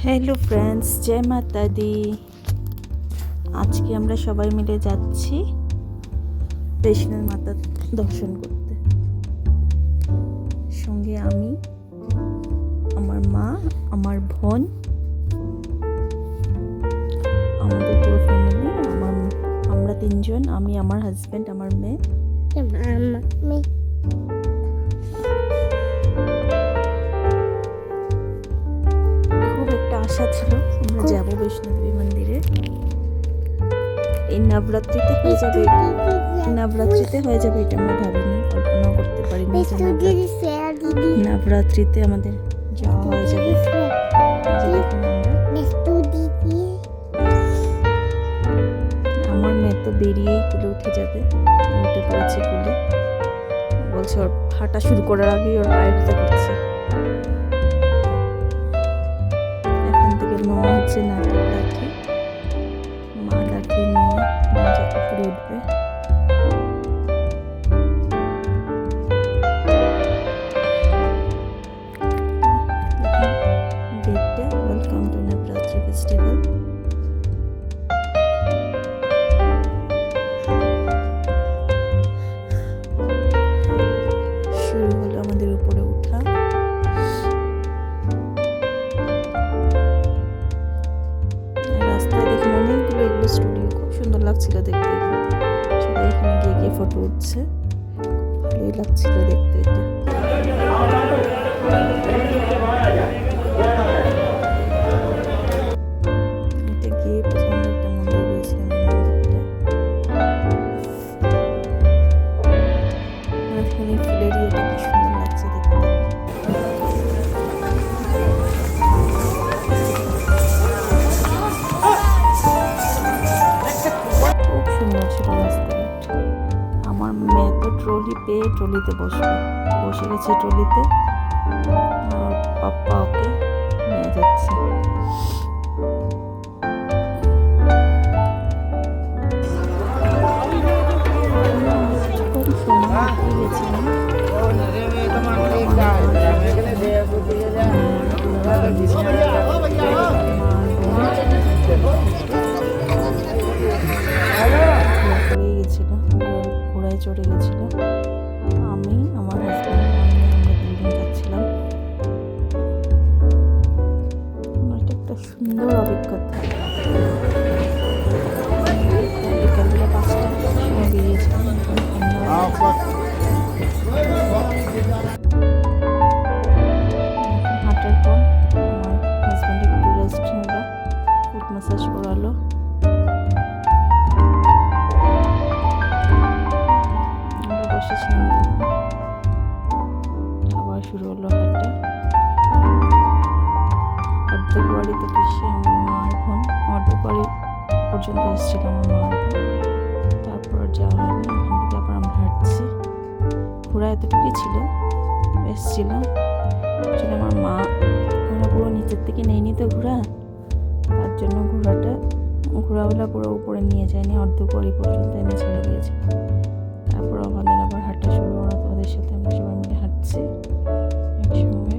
Hello friends, জয় মাতা দি। আজকে আমরা সবাই মিলে যাচ্ছি বৈষ্ণব মাতা দর্শন করতে। সঙ্গে আমি, আমার মা, আমার বোন, আমাদের পুরো ফ্যামিলি। আমরা তিনজন, আমি, আমার হাজব্যান্ড, আমার মেয়ে। খুব একটা আশা ছিল আমরা যাব বৈষ্ণোদেবী মন্দিরে। এই নবরাত্রিতে হয়ে যাবে, এটা আমরা ভাবিনি, কল্পনাও করতে পারিনি যে নবরাত্রিতে আমাদের যাওয়া হয়ে যাবে। আমার মেয়ে তো বেরিয়েই কুলে উঠে যাবে, উঠে পড়েছে কুলে। বলছে ওর হাঁটা শুরু করার আগেই ওর পায়ে ব্যথা করছে। এখান থেকে নেওয়া হচ্ছে নাটক লাঠি, মা লাঠি নিয়ে উপরে উঠবে। গেটটা ওয়েলকাম টু নবরাত্রি ফেস্টিভ্যাল। শুরু হলো আমাদের উপরে ওঠা। রাস্তায় দেখুন অনেকগুলো এগুলো স্টুডিও, খুব সুন্দর লাগছিল দেখতে। সবাই এখানে গিয়ে গিয়ে ফটো উঠছে, ভালোই লাগছিল দেখতে এটা। এটা গিয়ে পছন্দ একটা মন্দির গিয়েছিলাম, মন্দিরটা ফুলের ইয়েটা কি সুন্দর লাগছে দেখতে। খুব সুন্দর ছিল রাস্তাঘাট। আমার মেয়ে তো ট্রলি পেয়ে ট্রলিতে বসে গেছে ট্রলিতে, আর পাপ্পা ওকে নিয়ে যাচ্ছে। কম সময় গেছিলাম। ঘোড়ায় চড়ে গেছিল। আমি, আমার হাজব্যান্ড, আমরা তিনজন যাচ্ছিলাম। এটা একটা সুন্দর অভিজ্ঞতা। বিকালবেলা 5টার সময় বেরিয়েছিলাম। হাঁটার পর আমার হাজব্যান্ড একটু রেস্ট নিল, ফুট ম্যাসাজ করালো। আমরা বসেছিলাম, আবার শুরু হলো হাঁটা। অর্ধকুয়ারি তো এসে আমার মার বোন, অর্ধকুয়ারি পর্যন্ত এসেছিল আমার মার বোন, তারপর যাওয়া হয়নি। এখান থেকে আবার আমরা হাঁটছি। ঘোড়া এতটুকুই ছিল, এসছিল। আসলে আমার মা ঘোড়া পুরো নিচের থেকে নেয়নি তো ঘোড়া, তার জন্য ঘোড়াওয়ালা পুরো উপরে নিয়ে যায়নি, অর্ধকুয়ারি পর্যন্ত এনে ছেড়ে দিয়েছিল। তারপর আমাদের আবার হাঁটা শুরু করা, তো ওদের সাথে আমরা সবাই মিলে হাঁটছি একসঙ্গে।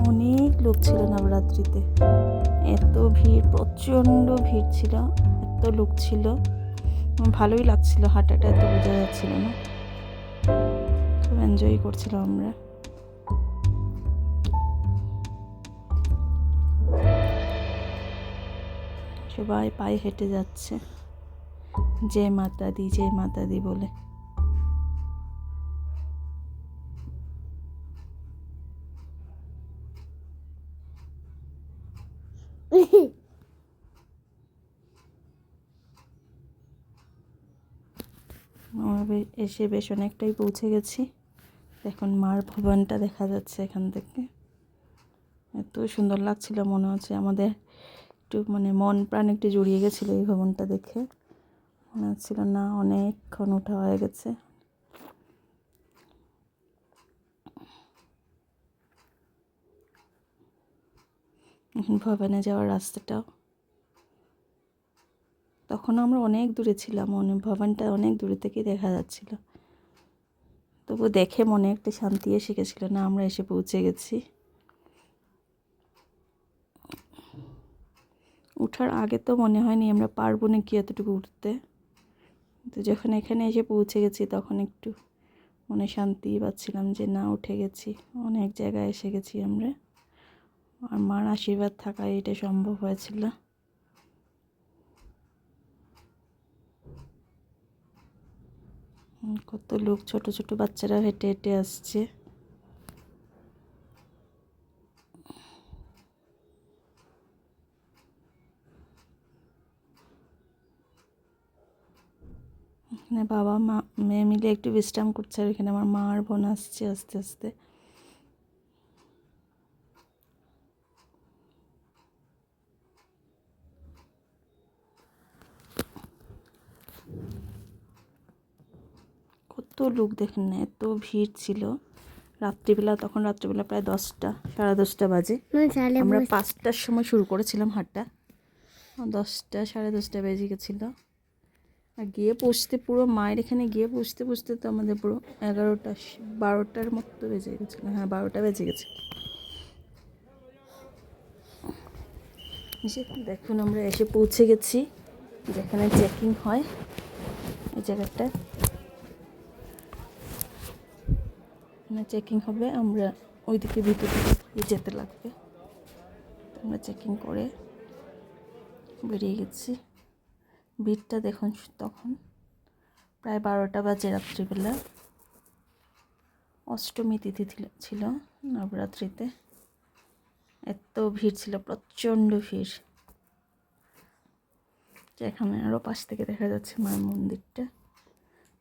অনেক লোক ছিল নবরাত্রিতে, এত ভিড়, প্রচণ্ড ভিড় ছিল, এত লোক ছিল। ভালোই লাগছিল হাঁটাটা, এত বোঝা যাচ্ছিল না, খুব এনজয় করছিলাম আমরা। সবাই পায়ে হেঁটে যাচ্ছে, জয় মাতা দি, জয় মাতা দি বলে। আমরা এসে বেশ অনেকটাই পৌঁছে গেছি। এখন মার ভবনটা দেখা যাচ্ছে এখান থেকে, এত সুন্দর লাগছিল, মনে হচ্ছে আমাদের একটু মন প্রাণ একটু জড়িয়ে গেছিলো এই ভবনটা দেখে। মনে হচ্ছিল না অনেকক্ষণ ওঠা হয়ে গেছে। এখন ভবনে যাওয়ার রাস্তাটাও তখন আমরা অনেক দূরে ছিলাম, ভবনটা অনেক দূরে থেকেই দেখা যাচ্ছিল। তবু দেখে মনে একটা শান্তি এসে গেছিলো, না আমরা এসে পৌঁছে গেছি। উঠার আগে তো মনে হয়নি আমরা পারবো নাকি এতটুকু উঠতে, তো যখন এখানে এসে পৌঁছে গেছি তখন একটু মনে শান্তি পাচ্ছিলাম যে না উঠে গেছি, অনেক জায়গায় এসে গেছি আমরা। আর মার আশীর্বাদ থাকায় এটা সম্ভব হয়েছিল। কত লোক, ছোট ছোট বাচ্চারা হেঁটে হেঁটে আসছে। এখানে বাবা মা মেয়ে মিলে একটু বিশ্রাম করছে, আর এখানে আমার মা আর বোন আসছে আস্তে আস্তে। কত লোক দেখেন না, এত ভিড় ছিল রাত্রিবেলা। তখন রাত্রিবেলা প্রায় 10টা, 10:30 বাজে। আমরা 5টার সময় শুরু করেছিলাম হাটটা, 10টা 10:30 বেজে গেছিলো। আর গিয়ে পৌঁছতে পুরো মায়ের এখানে গিয়ে পৌঁছতে পৌঁছতে তো আমাদের পুরো 11টা 12টার মতো বেজে গেছিলো। হ্যাঁ 12টা বেজে গেছে। দেখুন আমরা এসে পৌঁছে গেছি যেখানে চেকিং হয়, এই জায়গাটা চেকিং হবে। আমরা ওইদিকে ভিতরে যেতে লাগবে। আমরা চেকিং করে বেরিয়ে গেছি। ভিড়টা দেখুন, তখন প্রায় 12টা বাজে রাত্রিবেলা। অষ্টমী তিথি ছিল নবরাত্রিতে। এত ভিড় ছিল, প্রচণ্ড ভিড়। এখানে আরও পাশ থেকে দেখা যাচ্ছে মার মন্দিরটা,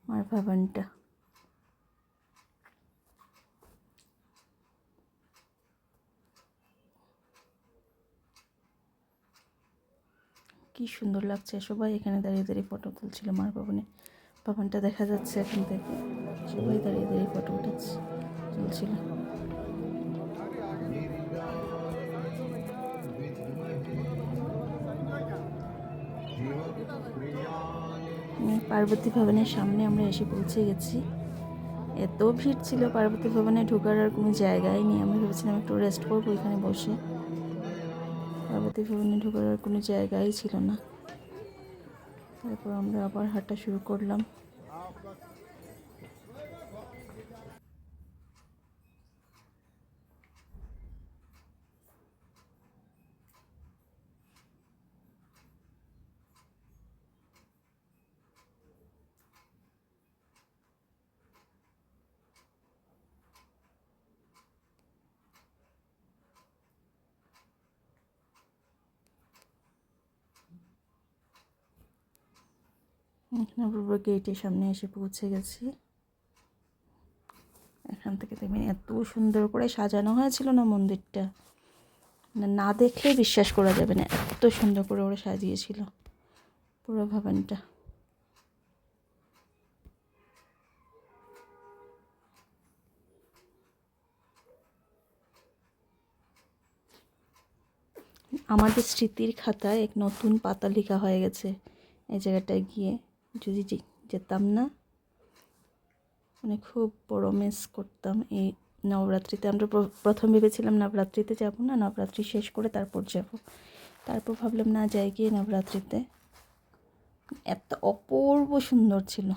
মার ভবনটা। কি সুন্দর লাগছে, সবাই এখানে দাঁড়িয়ে দাঁড়িয়ে ফটো তুলছিল মার ভবনটা দেখা যাচ্ছে এখান থেকে। সবাই দাঁড়িয়ে দাঁড়িয়ে ফটো তুলছিল। পার্বতী ভবনের সামনে আমরা এসে পৌঁছে গেছি। এত ভিড় ছিল, পার্বতী ভবনে ঢোকার আর কোনো জায়গাই নেই। আমরা ভেবেছিলাম একটু রেস্ট করবো এখানে বসে। পার্বতী ভবনে ঢোকার আর কোনো জায়গাই ছিল না। তারপর আমরা আবার হাঁটা শুরু করলাম। এখানে পুরো গেটের সামনে এসে পৌঁছে গেছি। এখান থেকে দেখবেন এত সুন্দর করে সাজানো হয়েছিল না মন্দিরটা, না দেখলে বিশ্বাস করা যাবে না, এত সুন্দর করে ওরা সাজিয়েছিল পুরো ভবনটা। আমাদের স্মৃতির খাতায় এক নতুন পাতা লেখা হয়ে গেছে এই জায়গাটায় গিয়ে। যদি যেতাম না, মানে খুব বড় মিস করতাম এই নবরাত্রিতে। আমরা প্রথম ভেবেছিলাম নবরাত্রিতে যাব না, নবরাত্রি শেষ করে তারপর যাব। তারপর ভাবলাম না যাই গিয়ে নবরাত্রিতে। এত অপূর্ব সুন্দর ছিল,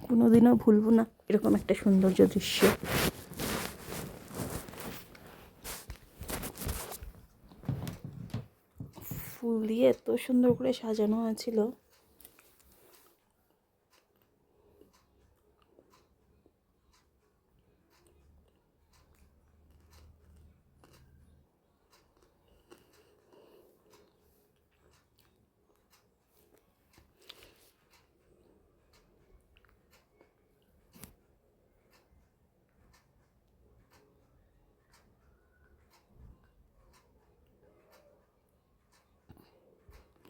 কোনোদিনও ভুলবো না এরকম একটা সৌন্দর্য দৃশ্য। ফুল দিয়ে এত সুন্দর করে সাজানো হয়েছিল।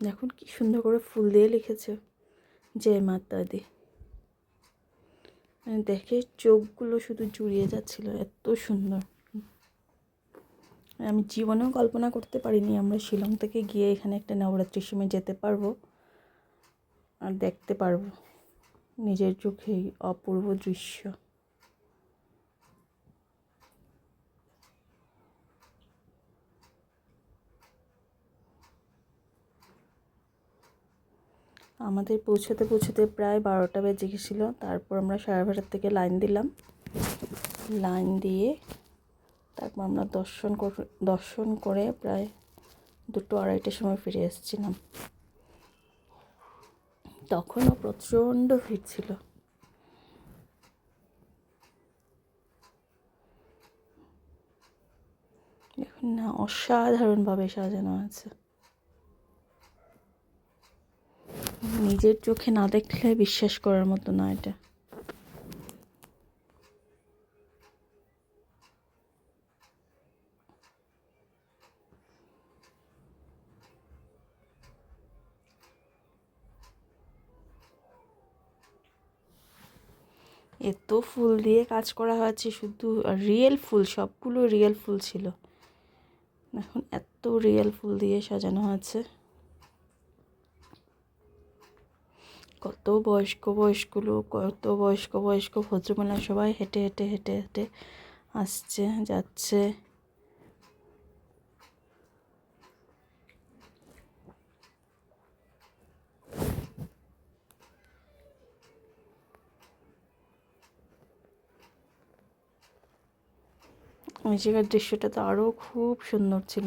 দেখুন কি সুন্দর করে ফুল দিয়ে লিখেছে জয় মাতা দি। মানে দেখে চোখগুলো শুধু জুড়িয়ে যাচ্ছিল, এত সুন্দর। আমি জীবনেও কল্পনা করতে পারিনি আমরা শিলং থেকে গিয়ে এখানে একটা নবরাত্রির সময় যেতে পারবো আর দেখতে পারবো নিজের চোখেই অপূর্ব দৃশ্য। আমাদের পৌঁছতে পৌঁছতে প্রায় 12টা বেজে গেছিলো। তারপর আমরা 12:30 থেকে লাইন দিলাম। লাইন দিয়ে তারপর আমরা দর্শন করে প্রায় 2-2:30টার সময় ফিরে এসেছিলাম। তখনও প্রচণ্ড ভিড় ছিল। এখন না অসাধারণভাবে সাজানো আছে, নিজের চোখে না দেখলে বিশ্বাস করার মতো না এটা। এত ফুল দিয়ে কাজ করা হয়েছে, শুধু রিয়েল ফুল, সবগুলো রিয়েল ফুল ছিল। এখন এত রিয়েল ফুল দিয়ে সাজানো আছে। কত বয়স্ক লোক, কত বয়স্ক ভদ্রমহিলা সবাই হেঁটে হেঁটে হেঁটে হেঁটে আসছে যাচ্ছে। ওই জায়গার দৃশ্যটা তো আরও খুব সুন্দর ছিল।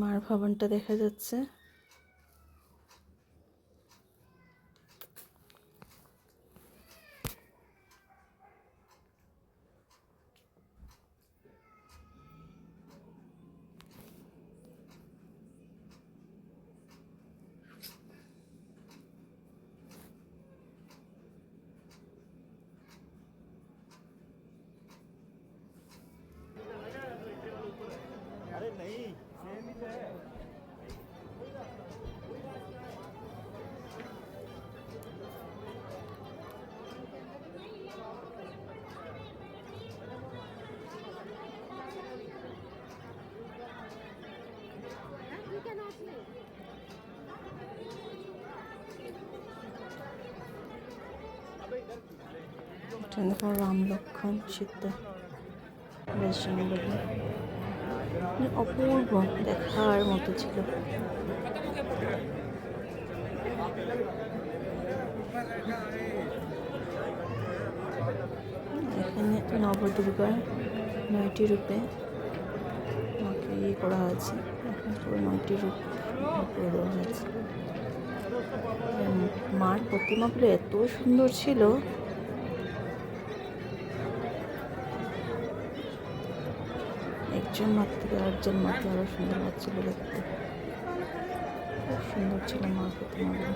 মার ভবনটা দেখা যাচ্ছে। দেখো রাম লক্ষ্মণ সীতা বেশ জঙ্গলে, অপূর্ব দেখার মতো ছিল। এখানে নবদুর্গার 9টি রূপে মাকে করা হয়েছে। এখন পুরো 9টি রূপ করে দেওয়া হয়েছে। মার প্রতিমাগুলো এত সুন্দর ছিল, একজন মার থেকে আরেকজন মাকে আরো সুন্দর লাগছিল দেখতে। খুব সুন্দর ছিল মার প্রতিমাগুলো।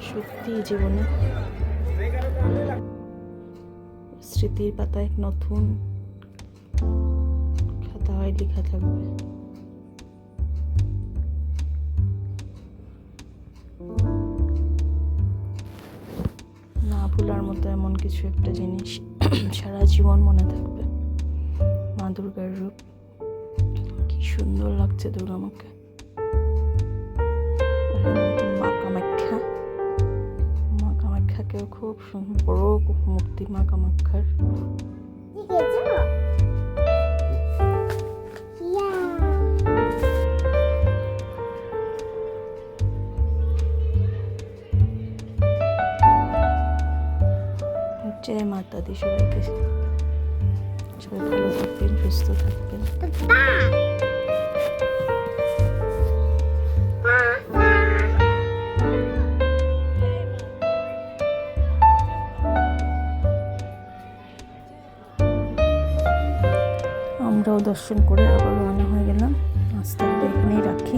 সত্যি জীবনে স্মৃতির পাতায় নতুন খাতায় লেখা থাকবে। না ভোলার মতো এমন কিছু একটা জিনিস সারা জীবন মনে থাকবে। মা দুর্গার রূপ কি সুন্দর লাগছে দুর্গা মাকে। মা কামাখ্যাকেও খুব বড় মূর্তি মা কামাখ্যার। जय माता দিই সবাইকে। সবাই ভালো থাকবেন, সুস্থ থাকবেন। আমরাও দর্শন করে আবার রওনা হয়ে গেলাম। আজ তাহলে এখানেই রাখি।